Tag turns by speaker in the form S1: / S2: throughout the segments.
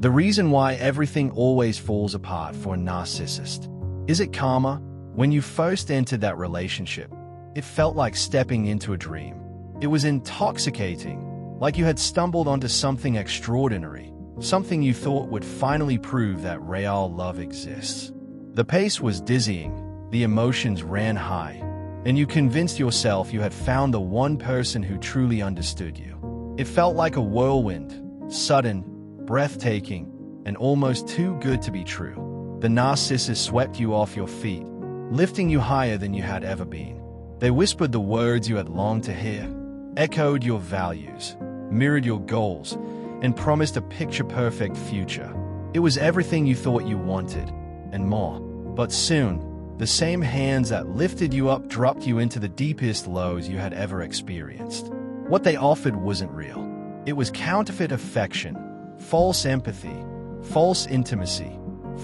S1: The reason why everything always falls apart for a narcissist. Is it karma? When you first entered that relationship, it felt like stepping into a dream. It was intoxicating, like you had stumbled onto something extraordinary, something you thought would finally prove that real love exists. The pace was dizzying, the emotions ran high, and you convinced yourself you had found the one person who truly understood you. It felt like a whirlwind, sudden, breathtaking, and almost too good to be true. The narcissist swept you off your feet, lifting you higher than you had ever been. They whispered the words you had longed to hear, echoed your values, mirrored your goals, and promised a picture-perfect future. It was everything you thought you wanted, and more. But soon, the same hands that lifted you up dropped you into the deepest lows you had ever experienced. What they offered wasn't real. It was counterfeit affection, false empathy, false intimacy,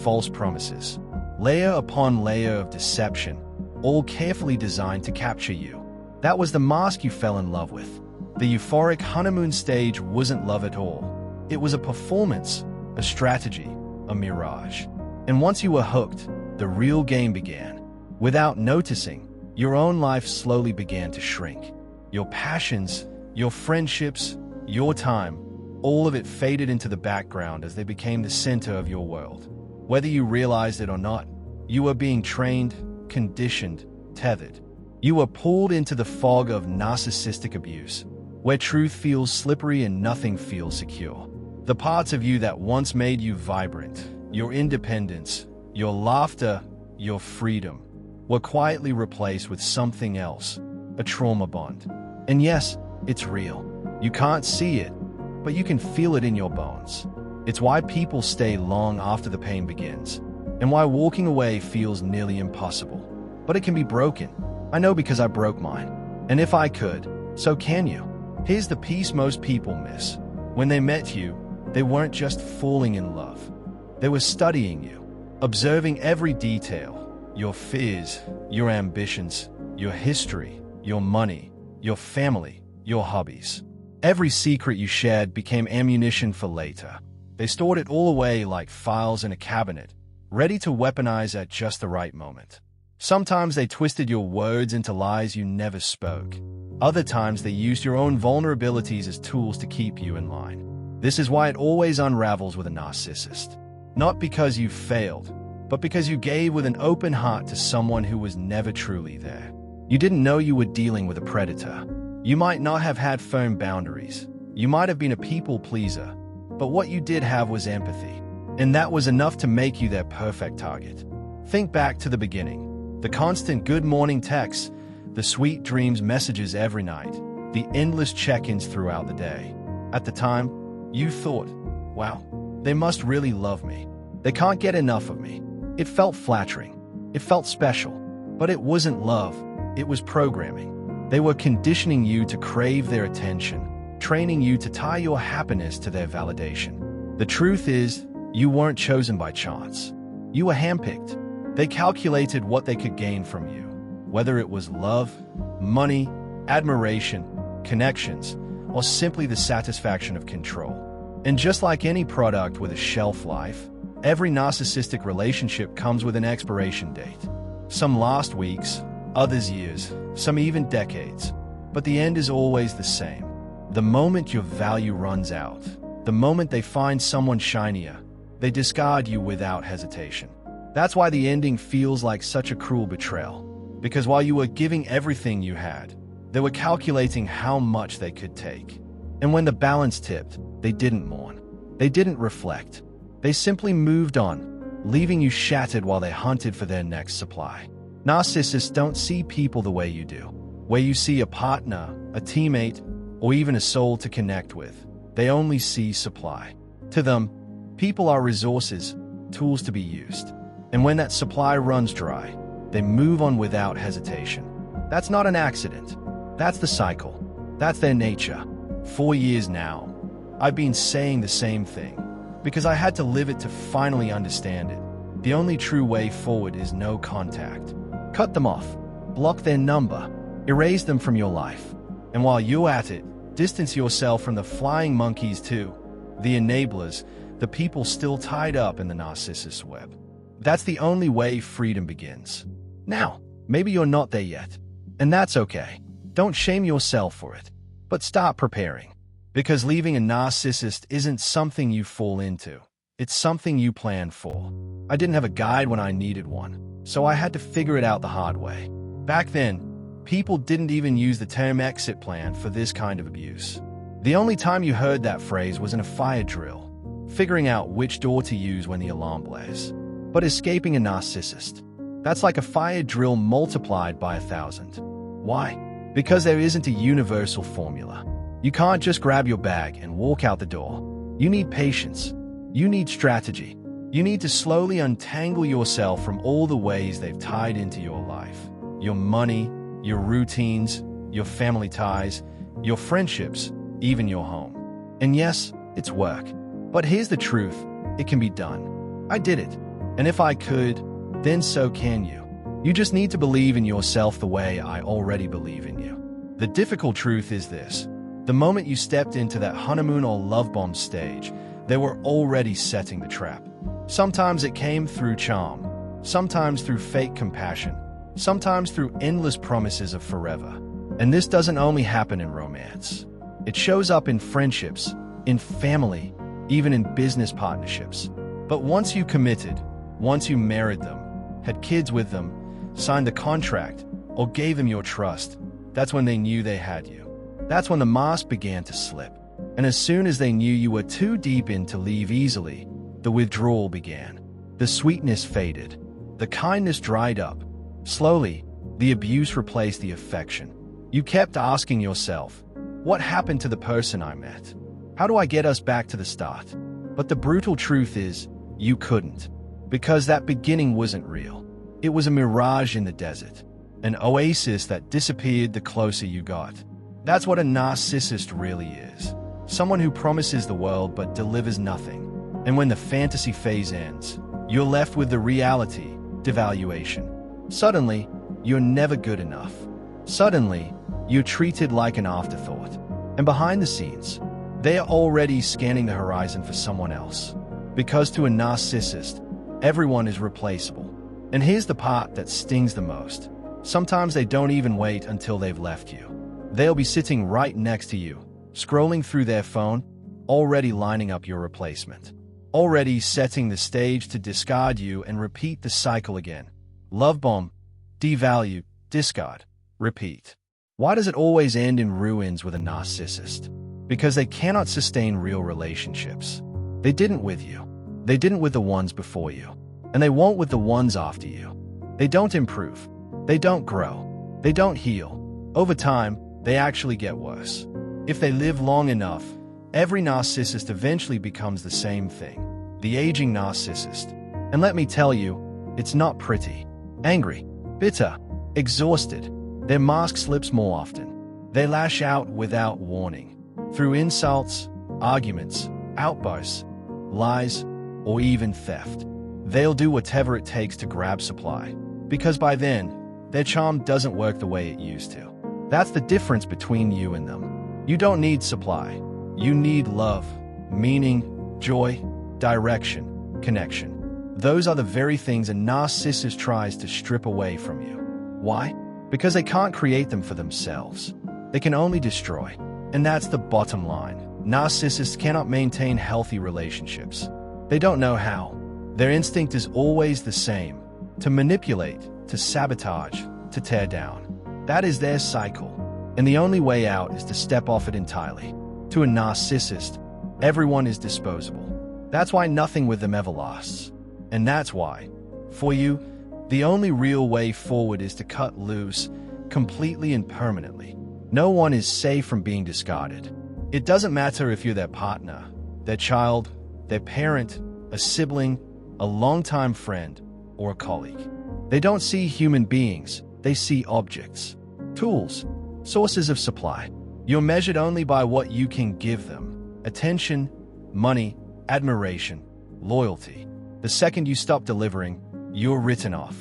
S1: false promises. Layer upon layer of deception, all carefully designed to capture you. That was the mask you fell in love with. The euphoric honeymoon stage wasn't love at all. It was a performance, a strategy, a mirage. And once you were hooked, the real game began. Without noticing, your own life slowly began to shrink. Your passions, your friendships, your time, all of it faded into the background as they became the center of your world. Whether you realized it or not, you were being trained, conditioned, tethered. You were pulled into the fog of narcissistic abuse, where truth feels slippery and nothing feels secure. The parts of you that once made you vibrant, your independence, your laughter, your freedom, were quietly replaced with something else, a trauma bond. And yes, it's real. You can't see it, but you can feel it in your bones. It's why people stay long after the pain begins, and why walking away feels nearly impossible. But it can be broken. I know because I broke mine. And if I could, so can you. Here's the piece most people miss. When they met you, they weren't just falling in love. They were studying you, observing every detail, your fears, your ambitions, your history, your money, your family, your hobbies. Every secret you shared became ammunition for later. They stored it all away like files in a cabinet, ready to weaponize at just the right moment. Sometimes they twisted your words into lies you never spoke. Other times they used your own vulnerabilities as tools to keep you in line. This is why it always unravels with a narcissist. Not because you failed, but because you gave with an open heart to someone who was never truly there. You didn't know you were dealing with a predator. You might not have had firm boundaries. You might have been a people pleaser. But what you did have was empathy. And that was enough to make you their perfect target. Think back to the beginning. The constant good morning texts, the sweet dreams messages every night, the endless check-ins throughout the day. At the time, you thought, wow, they must really love me. They can't get enough of me. It felt flattering. It felt special. But it wasn't love. It was programming. They were conditioning you to crave their attention, training you to tie your happiness to their validation. The truth is, you weren't chosen by chance. You were handpicked. They calculated what they could gain from you, whether it was love, money, admiration, connections, or simply the satisfaction of control. And just like any product with a shelf life, every narcissistic relationship comes with an expiration date. Some last weeks, others years, some even decades. But the end is always the same. The moment your value runs out, the moment they find someone shinier, they discard you without hesitation. That's why the ending feels like such a cruel betrayal. Because while you were giving everything you had, they were calculating how much they could take. And when the balance tipped, they didn't mourn. They didn't reflect. They simply moved on, leaving you shattered while they hunted for their next supply. Narcissists don't see people the way you do, where you see a partner, a teammate, or even a soul to connect with. They only see supply. To them, people are resources, tools to be used. And when that supply runs dry, they move on without hesitation. That's not an accident. That's the cycle. That's their nature. 4 years now, I've been saying the same thing, because I had to live it to finally understand it. The only true way forward is no contact. Cut them off. Block their number. Erase them from your life. And while you're at it, distance yourself from the flying monkeys too, the enablers, the people still tied up in the narcissist web. That's the only way freedom begins. Now, maybe you're not there yet, and that's okay. Don't shame yourself for it, but start preparing. Because leaving a narcissist isn't something you fall into. It's something you plan for. I didn't have a guide when I needed one, so I had to figure it out the hard way. Back then, people didn't even use the term exit plan for this kind of abuse. The only time you heard that phrase was in a fire drill, figuring out which door to use when the alarm blares. But escaping a narcissist, that's like a fire drill multiplied by 1,000. Why? Because there isn't a universal formula. You can't just grab your bag and walk out the door. You need patience. You need strategy. You need to slowly untangle yourself from all the ways they've tied into your life. Your money, your routines, your family ties, your friendships, even your home. And yes, it's work. But here's the truth. It can be done. I did it. And if I could, then so can you. You just need to believe in yourself the way I already believe in you. The difficult truth is this. The moment you stepped into that honeymoon or love bomb stage, they were already setting the trap. Sometimes it came through charm, sometimes through fake compassion, sometimes through endless promises of forever. And this doesn't only happen in romance. It shows up in friendships, in family, even in business partnerships. But once you committed, once you married them, had kids with them, signed the contract, or gave them your trust, that's when they knew they had you. That's when the mask began to slip. And as soon as they knew you were too deep in to leave easily, the withdrawal began. The sweetness faded. The kindness dried up. Slowly, the abuse replaced the affection. You kept asking yourself, what happened to the person I met? How do I get us back to the start? But the brutal truth is, you couldn't. Because that beginning wasn't real. It was a mirage in the desert. An oasis that disappeared the closer you got. That's what a narcissist really is. Someone who promises the world but delivers nothing. And when the fantasy phase ends, you're left with the reality, devaluation. Suddenly, you're never good enough. Suddenly, you're treated like an afterthought. And behind the scenes, they are already scanning the horizon for someone else. Because to a narcissist, everyone is replaceable. And here's the part that stings the most. Sometimes they don't even wait until they've left you. They'll be sitting right next to you, scrolling through their phone, already lining up your replacement. Already setting the stage to discard you and repeat the cycle again. Love bomb, devalue, discard, repeat. Why does it always end in ruins with a narcissist? Because they cannot sustain real relationships. They didn't with you. They didn't with the ones before you. And they won't with the ones after you. They don't improve. They don't grow. They don't heal. Over time, they actually get worse. If they live long enough, every narcissist eventually becomes the same thing. The aging narcissist. And let me tell you, it's not pretty. Angry, bitter, exhausted. Their mask slips more often. They lash out without warning. Through insults, arguments, outbursts, lies, or even theft. They'll do whatever it takes to grab supply. Because by then, their charm doesn't work the way it used to. That's the difference between you and them. You don't need supply. You need love, meaning, joy, direction, connection. Those are the very things a narcissist tries to strip away from you. Why? Because they can't create them for themselves. They can only destroy. And that's the bottom line. Narcissists cannot maintain healthy relationships. They don't know how. Their instinct is always the same: to manipulate, to sabotage, to tear down. That is their cycle. And the only way out is to step off it entirely. To a narcissist, everyone is disposable. That's why nothing with them ever lasts. And that's why, for you, the only real way forward is to cut loose, completely and permanently. No one is safe from being discarded. It doesn't matter if you're their partner, their child, their parent, a sibling, a longtime friend, or a colleague. They don't see human beings, they see objects, tools, sources of supply. You're measured only by what you can give them: attention, money, admiration, loyalty. The second you stop delivering, you're written off.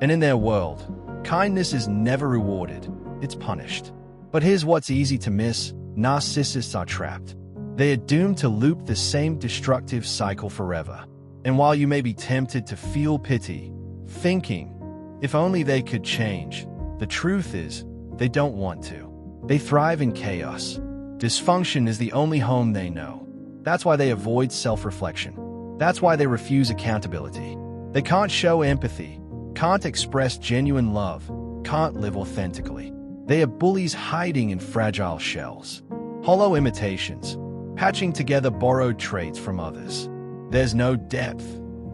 S1: And in their world, kindness is never rewarded, it's punished. But here's what's easy to miss: narcissists are trapped. They are doomed to loop the same destructive cycle forever. And while you may be tempted to feel pity, thinking, if only they could change, the truth is, they don't want to. They thrive in chaos. Dysfunction is the only home they know. That's why they avoid self-reflection. That's why they refuse accountability. They can't show empathy, can't express genuine love, can't live authentically. They are bullies hiding in fragile shells, hollow imitations, patching together borrowed traits from others. There's no depth,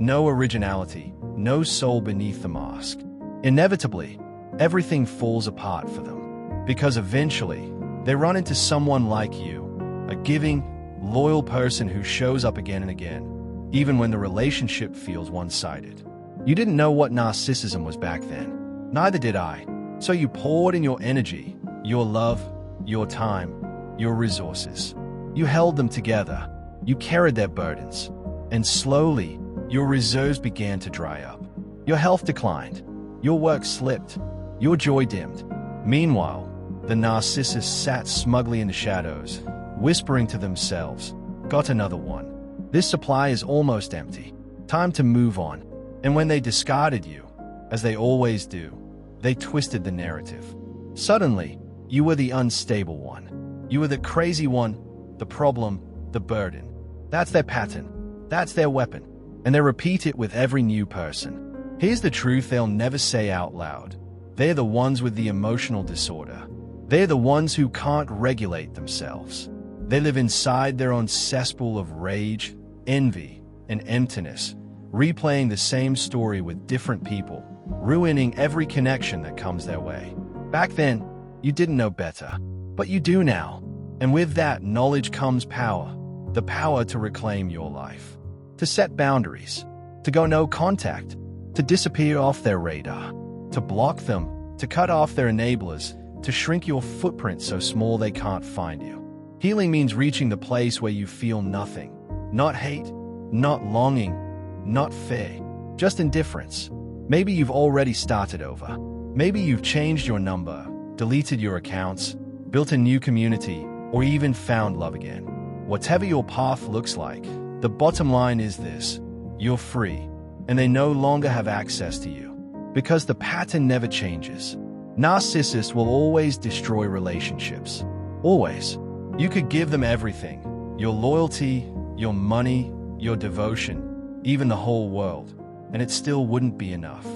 S1: no originality, no soul beneath the mask. Inevitably, everything falls apart for them, because eventually, they run into someone like you, a giving, loyal person who shows up again and again, even when the relationship feels one-sided. You didn't know what narcissism was back then. Neither did I. So you poured in your energy, your love, your time, your resources. You held them together. You carried their burdens. And slowly, your reserves began to dry up. Your health declined. Your work slipped. Your joy dimmed. Meanwhile, the narcissists sat smugly in the shadows, whispering to themselves, "Got another one. This supply is almost empty. Time to move on." And when they discarded you, as they always do, they twisted the narrative. Suddenly, you were the unstable one. You were the crazy one, the problem, the burden. That's their pattern. That's their weapon. And they repeat it with every new person. Here's the truth they'll never say out loud. They're the ones with the emotional disorder. They're the ones who can't regulate themselves. They live inside their own cesspool of rage, envy, and emptiness, replaying the same story with different people, ruining every connection that comes their way. Back then, you didn't know better, but you do now. And with that knowledge comes power, the power to reclaim your life, to set boundaries, to go no contact, to disappear off their radar, to block them, to cut off their enablers, to shrink your footprint so small they can't find you. Healing means reaching the place where you feel nothing, not hate, not longing, not fear, just indifference. Maybe you've already started over. Maybe you've changed your number, deleted your accounts, built a new community, or even found love again. Whatever your path looks like, the bottom line is this: you're free, and they no longer have access to you, because the pattern never changes. Narcissists will always destroy relationships. Always. You could give them everything: your loyalty, your money, your devotion, even the whole world, and it still wouldn't be enough.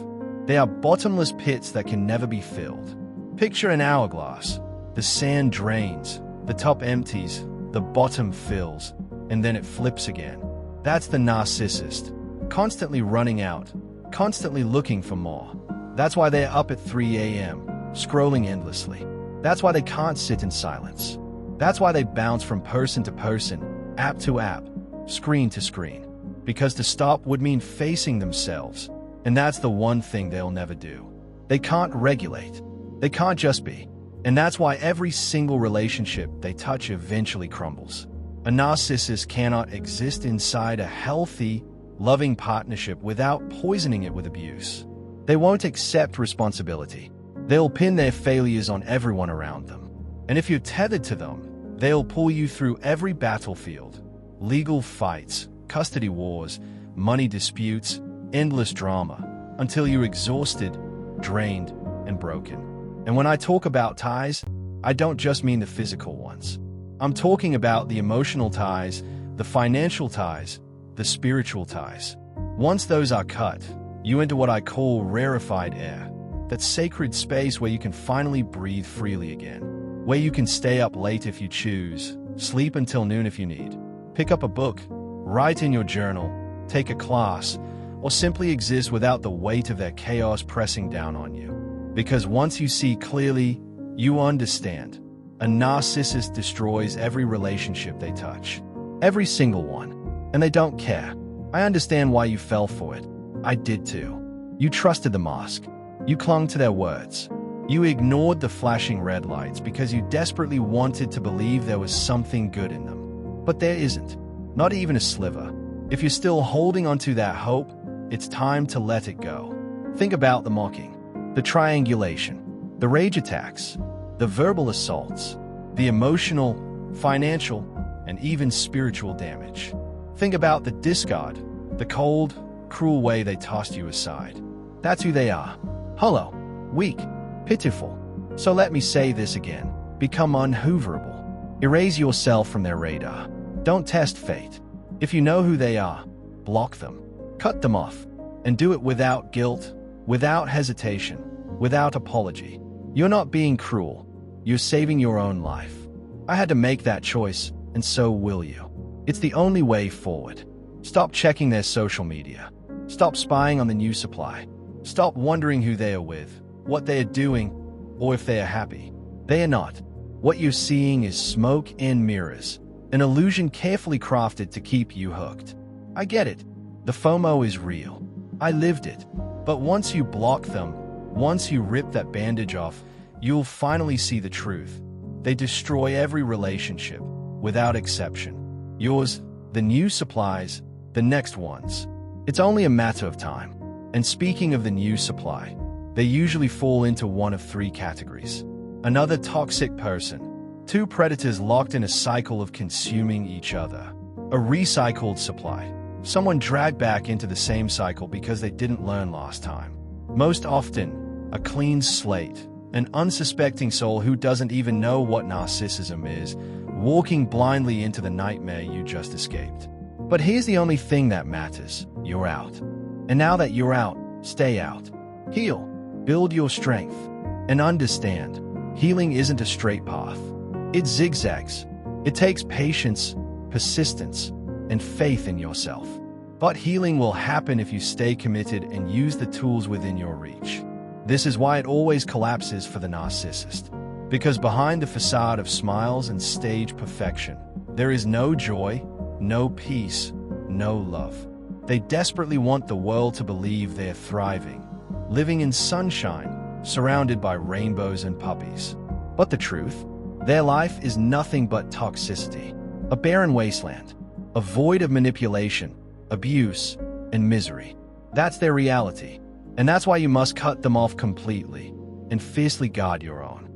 S1: They are bottomless pits that can never be filled. Picture an hourglass. The sand drains, the top empties, the bottom fills, and then it flips again. That's the narcissist, constantly running out, constantly looking for more. That's why they're up at 3 a.m., scrolling endlessly. That's why they can't sit in silence. That's why they bounce from person to person, app to app, screen to screen. Because to stop would mean facing themselves, and that's the one thing they'll never do. They can't regulate. They can't just be. And that's why every single relationship they touch eventually crumbles. A narcissist cannot exist inside a healthy, loving partnership without poisoning it with abuse. They won't accept responsibility. They'll pin their failures on everyone around them. And if you're tethered to them, they'll pull you through every battlefield. Legal fights, custody wars, money disputes, endless drama, until you're exhausted, drained, and broken. And when I talk about ties, I don't just mean the physical ones. I'm talking about the emotional ties, the financial ties, the spiritual ties. Once those are cut, you enter what I call rarefied air, that sacred space where you can finally breathe freely again, where you can stay up late if you choose, sleep until noon if you need, pick up a book, write in your journal, take a class, or simply exist without the weight of their chaos pressing down on you. Because once you see clearly, you understand. A narcissist destroys every relationship they touch. Every single one. And they don't care. I understand why you fell for it. I did too. You trusted the mask. You clung to their words. You ignored the flashing red lights because you desperately wanted to believe there was something good in them. But there isn't. Not even a sliver. If you're still holding onto that hope, it's time to let it go. Think about the mocking, the triangulation, the rage attacks, the verbal assaults, the emotional, financial, and even spiritual damage. Think about the discard, the cold, cruel way they tossed you aside. That's who they are. Hollow, weak, pitiful. So let me say this again. Become unhooverable. Erase yourself from their radar. Don't test fate. If you know who they are, block them. Cut them off. And do it without guilt, without hesitation, without apology. You're not being cruel. You're saving your own life. I had to make that choice, and so will you. It's the only way forward. Stop checking their social media. Stop spying on the new supply. Stop wondering who they are with, what they are doing, or if they are happy. They are not. What you're seeing is smoke and mirrors, an illusion carefully crafted to keep you hooked. I get it. The FOMO is real. I lived it. But once you block them, once you rip that bandage off, you'll finally see the truth. They destroy every relationship, without exception. Yours, the new supplies, the next ones. It's only a matter of time. And speaking of the new supply, they usually fall into one of three categories. Another toxic person, two predators locked in a cycle of consuming each other. A recycled supply, someone dragged back into the same cycle because they didn't learn last time. Most often, a clean slate, an unsuspecting soul who doesn't even know what narcissism is, walking blindly into the nightmare you just escaped. But here's the only thing that matters. You're out. And now that you're out, stay out. Heal. Build your strength. And understand, healing isn't a straight path. It zigzags. It takes patience, persistence, and faith in yourself. But healing will happen if you stay committed and use the tools within your reach. This is why it always collapses for the narcissist. Because behind the facade of smiles and stage perfection, there is no joy, no peace, no love. They desperately want the world to believe they're thriving, living in sunshine, surrounded by rainbows and puppies. But the truth? Their life is nothing but toxicity, a barren wasteland, a void of manipulation, abuse, and misery. That's their reality, and that's why you must cut them off completely and fiercely guard your own.